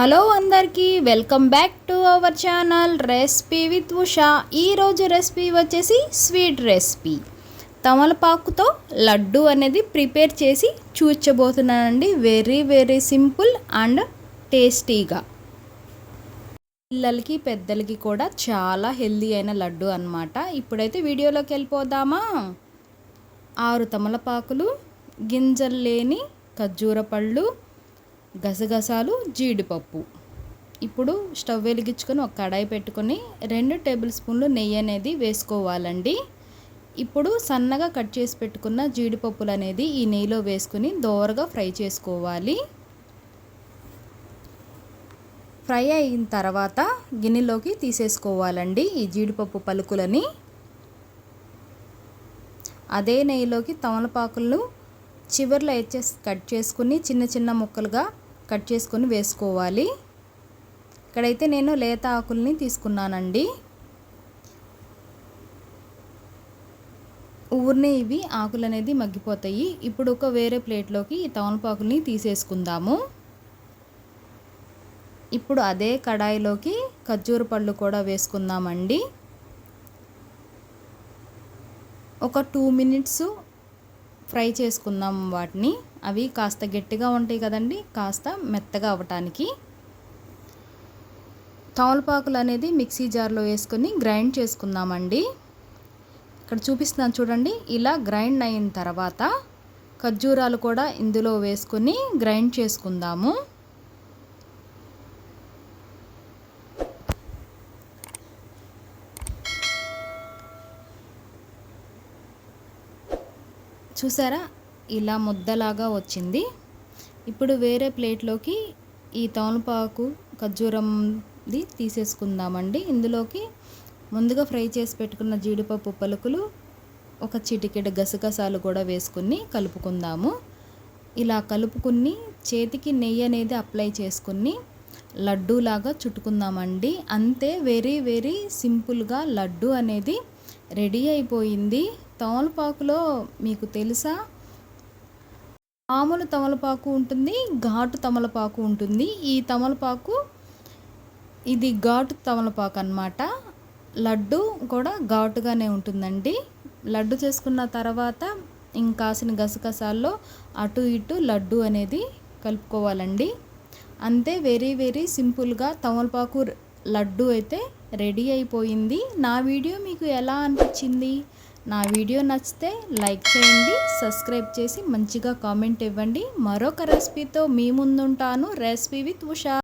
Hello అందరికీ welcome back to our channel recipe with Usha. ఈరోజు recipe వచ్చేసి స్వీట్ రెసిపీ తమలపాకుతో లడ్డు అనేది ప్రిపేర్ చేసి చూపించబోతున్నానండి. వెరీ సింపుల్ అండ్ టేస్టీగా, పిల్లలకి పెద్దలకి కూడా చాలా హెల్దీ అయిన లడ్డు అన్నమాట. ఇప్పుడైతే వీడియోలోకి వెళ్ళిపోదామా. 6 తమలపాకులు, గింజలు లేని ఖర్జూర పళ్ళు, గసగసాలు, జీడిపప్పు. ఇప్పుడు స్టవ్ వెలిగించుకొని ఒక కడాయి పెట్టుకొని 2 టేబుల్ స్పూన్లు నెయ్యి అనేది వేసుకోవాలండి. ఇప్పుడు సన్నగా కట్ చేసి పెట్టుకున్న జీడిపప్పులు అనేది ఈ నెయ్యిలో వేసుకుని దోరగా ఫ్రై చేసుకోవాలి. ఫ్రై అయిన తర్వాత గిన్నెలోకి తీసేసుకోవాలండి ఈ జీడిపప్పు పలుకులని. అదే నెయ్యిలోకి తమలపాకులను చివర్లో కట్ చేసుకుని చిన్న ముక్కలుగా కట్ చేసుకొని వేసుకోవాలి. ఇక్కడైతే నేను లేత ఆకుల్ని తీసుకున్నానండి. ఊరినే ఇవి ఆకులు అనేది మగ్గిపోతాయి. ఇప్పుడు ఒక వేరే ప్లేట్లోకి ఈ తమలపాకుల్ని తీసేసుకుందాము. ఇప్పుడు అదే కడాయిలోకి ఖర్జూర పళ్ళు కూడా వేసుకుందామండి. ఒక 2 మినిట్స్ ఫ్రై చేసుకుందాం వాటిని. అవి కాస్త గట్టిగా ఉంటాయి కదండి, కాస్త మెత్తగా అవ్వటానికి. తమలపాకులు అనేది మిక్సీ జార్లో వేసుకొని గ్రైండ్ చేసుకుందామండి. ఇక్కడ చూపిస్తున్నాను చూడండి. ఇలా గ్రైండ్ అయిన తర్వాత ఖర్జూరాలు కూడా ఇందులో వేసుకొని గ్రైండ్ చేసుకుందాము. చూసారా, ఇలా ముద్దలాగా వచ్చింది. ఇప్పుడు వేరే ప్లేట్లోకి ఈ తమలపాకు ఖర్జూరంది తీసేసుకుందామండి. ఇందులోకి ముందుగా ఫ్రై చేసి పెట్టుకున్న జీడిపప్పు పలుకులు, ఒక చిటికెడు గసగసాలు కూడా వేసుకుని కలుపుకుందాము. ఇలా కలుపుకుని చేతికి నెయ్యి అనేది అప్లై చేసుకుని లడ్డూలాగా చుట్టుకుందామండి. అంతే, వెరీ సింపుల్గా లడ్డు అనేది రెడీ అయిపోయింది. తమలపాకులో మీకు తెలుసా, మామూలు తమలపాకు ఉంటుంది, ఘాటు తమలపాకు ఉంటుంది. ఈ తమలపాకు ఇది ఘాటు తమలపాకు అన్నమాట. లడ్డు కూడా ఘాటుగానే ఉంటుందండి. లడ్డు చేసుకున్న తర్వాత ఇంకాసిన గసగసాల్లో అటు ఇటు లడ్డు అనేది కలుపుకోవాలండి. అంతే, వెరీ సింపుల్గా తమలపాకు లడ్డు అయితే రెడీ అయిపోయింది. నా వీడియో మీకు ఎలా అనిపించింది? నా వీడియో నచ్చితే లైక్ చేయండి, సబ్స్క్రైబ్ చేసి మంచిగా కామెంట్ ఇవ్వండి. మరొక రెసిపీతో మీ ముందుంటాను. Recipe with Usha.